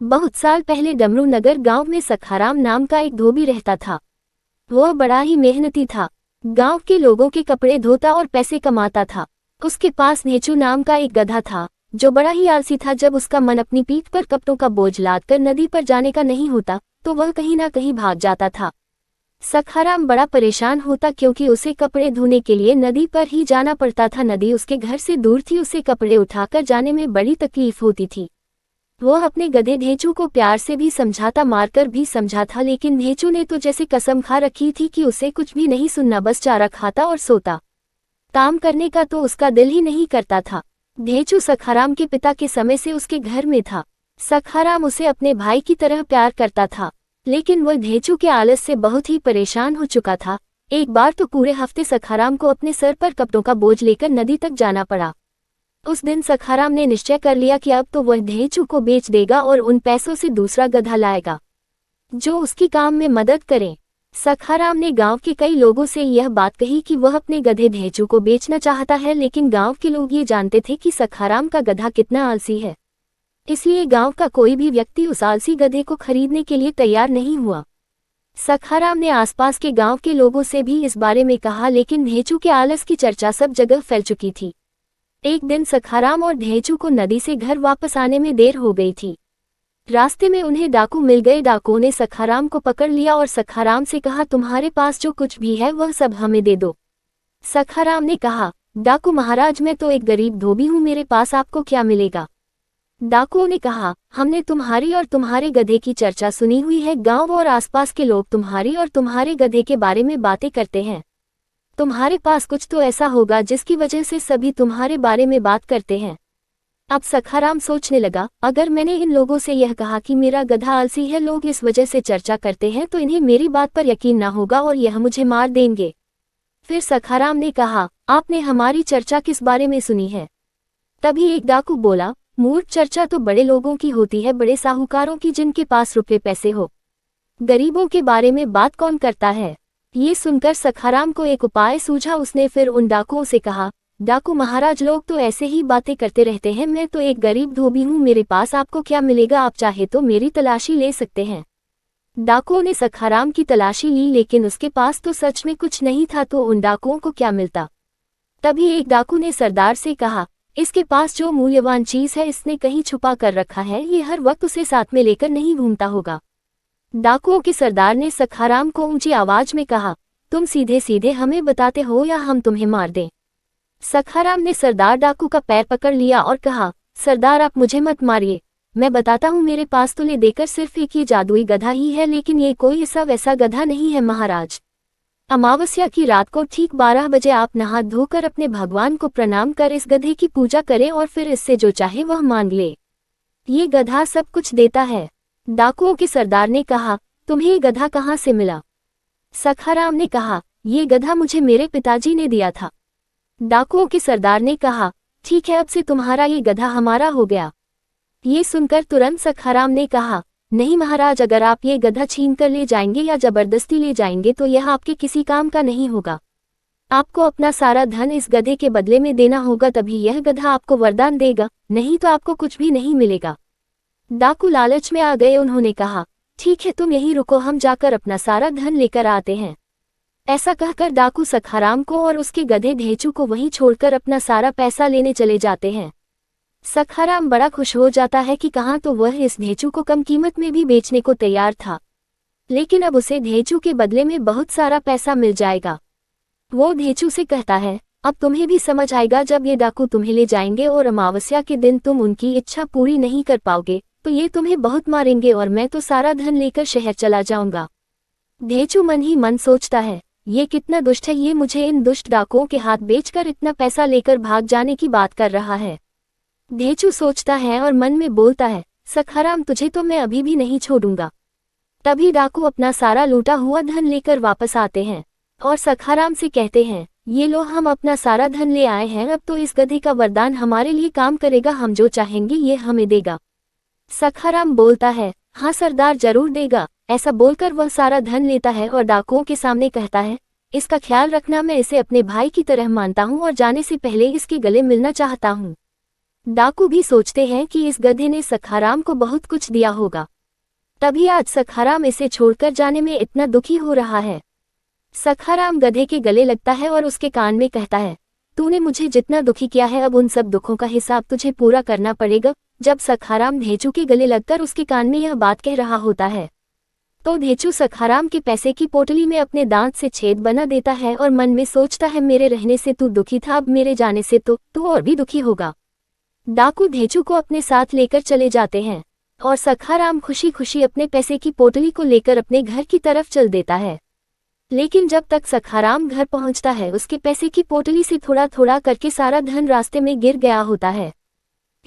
बहुत साल पहले डमरू नगर गांव में सखाराम नाम का एक धोबी रहता था। वह बड़ा ही मेहनती था। गांव के लोगों के कपड़े धोता और पैसे कमाता था। उसके पास नेचू नाम का एक गधा था जो बड़ा ही आलसी था। जब उसका मन अपनी पीठ पर कपड़ों का बोझ लादकर नदी पर जाने का नहीं होता तो वह कहीं ना कहीं भाग जाता था। सखाराम बड़ा परेशान होता क्योंकि उसे कपड़े धोने के लिए नदी पर ही जाना पड़ता था। नदी उसके घर से दूर थी। उसे कपड़े उठाकर जाने में बड़ी तकलीफ होती थी। वह अपने गधे ढेंचू को प्यार से भी समझाता, मारकर भी समझा था, लेकिन ढेंचू ने तो जैसे कसम खा रखी थी कि उसे कुछ भी नहीं सुनना, बस चारा खाता और सोता। काम करने का तो उसका दिल ही नहीं करता था। ढेंचू सखाराम के पिता के समय से उसके घर में था। सखाराम उसे अपने भाई की तरह प्यार करता था, लेकिन वह ढेंचू के आलस से बहुत ही परेशान हो चुका था। एक बार तो पूरे हफ्ते सखाराम को अपने सर पर कपड़ों का बोझ लेकर नदी तक जाना पड़ा। उस दिन सखाराम ने निश्चय कर लिया कि अब तो वह ढेंचू को बेच देगा और उन पैसों से दूसरा गधा लाएगा जो उसकी काम में मदद करे। सखाराम ने गांव के कई लोगों से यह बात कही कि वह अपने गधे ढेंचू को बेचना चाहता है, लेकिन गांव के लोग ये जानते थे कि सखाराम का गधा कितना आलसी है, इसलिए गांव का कोई भी व्यक्ति उस आलसी गधे को खरीदने के लिए तैयार नहीं हुआ। सखाराम ने आसपास के गांव के लोगों से भी इस बारे में कहा, लेकिन ढेंचू के आलस की चर्चा सब जगह फैल चुकी थी। एक दिन सखाराम और ढेंचू को नदी से घर वापस आने में देर हो गई थी। रास्ते में उन्हें डाकू मिल गए। डाकुओं ने सखाराम को पकड़ लिया और सखाराम से कहा, तुम्हारे पास जो कुछ भी है वह सब हमें दे दो। सखाराम ने कहा, डाकू महाराज, मैं तो एक गरीब धोबी हूँ, मेरे पास आपको क्या मिलेगा। डाकुओं ने कहा, हमने तुम्हारी और तुम्हारे गधे की चर्चा सुनी हुई है। गांव और आसपास के लोग तुम्हारी और तुम्हारे गधे के बारे में बातें करते हैं। तुम्हारे पास कुछ तो ऐसा होगा जिसकी वजह से सभी तुम्हारे बारे में बात करते हैं। अब सखाराम सोचने लगा, अगर मैंने इन लोगों से यह कहा कि मेरा गधा आलसी है, लोग इस वजह से चर्चा करते हैं, तो इन्हें मेरी बात पर यकीन ना होगा और यह मुझे मार देंगे। फिर सखाराम ने कहा, आपने हमारी चर्चा किस बारे में सुनी है। तभी एक डाकू बोला, मूर्ख, चर्चा तो बड़े लोगों की होती है, बड़े साहूकारों की, जिनके पास रुपए पैसे हो। गरीबों के बारे में बात कौन करता है। ये सुनकर सखाराम को एक उपाय सूझा। उसने फिर उन डाकुओं से कहा, डाकू महाराज, लोग तो ऐसे ही बातें करते रहते हैं, मैं तो एक गरीब धोबी हूँ, मेरे पास आपको क्या मिलेगा, आप चाहे तो मेरी तलाशी ले सकते हैं। डाकुओं ने सखाराम की तलाशी ली, लेकिन उसके पास तो सच में कुछ नहीं था, तो उन डाकुओं को क्या मिलता। तभी एक डाकू ने सरदार से कहा, इसके पास जो मूल्यवान चीज है इसने कहीं छुपा कर रखा है, ये हर वक्त उसे साथ में लेकर नहीं घूमता होगा। डाकुओं के सरदार ने सखाराम को ऊंची आवाज में कहा, तुम सीधे सीधे हमें बताते हो या हम तुम्हें मार दें। सखाराम ने सरदार डाकू का पैर पकड़ लिया और कहा, सरदार, आप मुझे मत मारिए, मैं बताता हूँ, मेरे पास तो ले देकर सिर्फ एक ही जादुई गधा ही है, लेकिन ये कोई ऐसा वैसा गधा नहीं है महाराज। अमावस्या की रात को ठीक 12 बजे आप नहा धोकर अपने भगवान को प्रणाम कर इस गधे की पूजा करें और फिर इससे जो चाहे वह मांग ले। ये गधा सब कुछ देता है। डाकुओं के सरदार ने कहा, तुम्हें ये गधा कहाँ से मिला। सखाराम ने कहा, ये गधा मुझे मेरे पिताजी ने दिया था। डाकुओं के सरदार ने कहा, ठीक है, अब से तुम्हारा ये गधा हमारा हो गया। ये सुनकर तुरंत सखाराम ने कहा, नहीं महाराज, अगर आप ये गधा छीन कर ले जाएंगे या जबरदस्ती ले जाएंगे तो यह आपके किसी काम का नहीं होगा। आपको अपना सारा धन इस गधे के बदले में देना होगा, तभी यह गधा आपको वरदान देगा, नहीं तो आपको कुछ भी नहीं मिलेगा। डाकू लालच में आ गए। उन्होंने कहा, ठीक है, तुम यहीं रुको, हम जाकर अपना सारा धन लेकर आते हैं। ऐसा कहकर डाकू सखाराम को और उसके गधे ढेंचू को वहीं छोड़कर अपना सारा पैसा लेने चले जाते हैं। सखाराम बड़ा खुश हो जाता है कि कहाँ तो वह इस ढेंचू को कम कीमत में भी बेचने को तैयार था, लेकिन अब उसे ढेंचू के बदले में बहुत सारा पैसा मिल जाएगा। वो ढेंचू से कहता है, अब तुम्हें भी समझ आएगा, जब ये डाकू तुम्हें ले जाएंगे और अमावस्या के दिन तुम उनकी इच्छा पूरी नहीं कर पाओगे तो ये तुम्हें बहुत मारेंगे और मैं तो सारा धन लेकर शहर चला जाऊंगा। ढेंचू मन ही मन सोचता है, ये कितना दुष्ट है, ये मुझे इन दुष्ट डाकुओं के हाथ बेचकर इतना पैसा लेकर भाग जाने की बात कर रहा है। ढेंचू सोचता है और मन में बोलता है, सखाराम, तुझे तो मैं अभी भी नहीं छोड़ूंगा। तभी डाकू अपना सारा लूटा हुआ धन लेकर वापस आते हैं और सखाराम से कहते हैं, ये लो, हम अपना सारा धन ले आए हैं, अब तो इस गधे का वरदान हमारे लिए काम करेगा, हम जो चाहेंगे ये हमें देगा। सखाराम बोलता है, हाँ सरदार, जरूर देगा। ऐसा बोलकर वह सारा धन लेता है और डाकुओं के सामने कहता है, इसका ख्याल रखना, मैं इसे अपने भाई की तरह मानता हूँ और जाने से पहले इसके गले मिलना चाहता हूँ। डाकू भी सोचते हैं कि इस गधे ने सखाराम को बहुत कुछ दिया होगा, तभी आज सखाराम इसे छोड़कर जाने में इतना दुखी हो रहा है। सखाराम गधे के गले लगता है और उसके कान में कहता है, तूने मुझे जितना दुखी किया है अब उन सब दुखों का हिसाब तुझे पूरा करना पड़ेगा। जब सखाराम धेचू के गले लगकर उसके कान में यह बात कह रहा होता है तो धेचू सखाराम के पैसे की पोटली में अपने दांत से छेद बना देता है और मन में सोचता है, मेरे रहने से तू दुखी था, अब मेरे जाने से तो तू और भी दुखी होगा। डाकू धेचू को अपने साथ लेकर चले जाते हैं और सखाराम खुशी खुशी अपने पैसे की पोटली को लेकर अपने घर की तरफ चल देता है। लेकिन जब तक सखाराम घर पहुंचता है उसके पैसे की पोटली से थोड़ा थोड़ा करके सारा धन रास्ते में गिर गया होता है।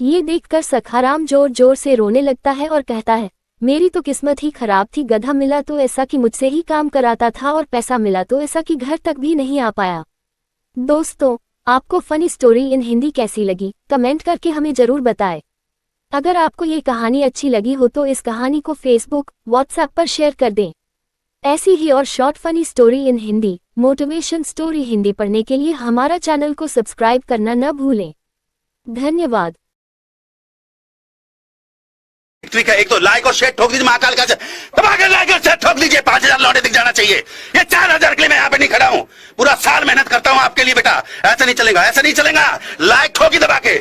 ये देखकर सखाराम जोर जोर से रोने लगता है और कहता है, मेरी तो किस्मत ही खराब थी, गधा मिला तो ऐसा कि मुझसे ही काम कराता था और पैसा मिला तो ऐसा कि घर तक भी नहीं आ पाया। दोस्तों, आपको फनी स्टोरी इन हिंदी कैसी लगी कमेंट करके हमें जरूर बताएं। अगर आपको ये कहानी अच्छी लगी हो तो इस कहानी को फेसबुक, व्हाट्सएप पर शेयर कर दें। ऐसी ही और short funny story in Hindi, motivation story Hindi पढ़ने के लिए हमारा चैनल को सब्सक्राइब करना न भूलें। धन्यवाद। का एक तो लाइक और शेयर ठोक दीजिए, महाकाल का दबा के लाइक और शेयर ठोक दीजिए। 5000 लौटे दिख जाना चाहिए। ये 4000 के लिए मैं यहाँ पे नहीं खड़ा हूँ, पूरा साल मेहनत करता हूँ आपके लिए बेटा। ऐसा नहीं चलेगा, ऐसा नहीं चलेगा। लाइक ठोकी दबा के।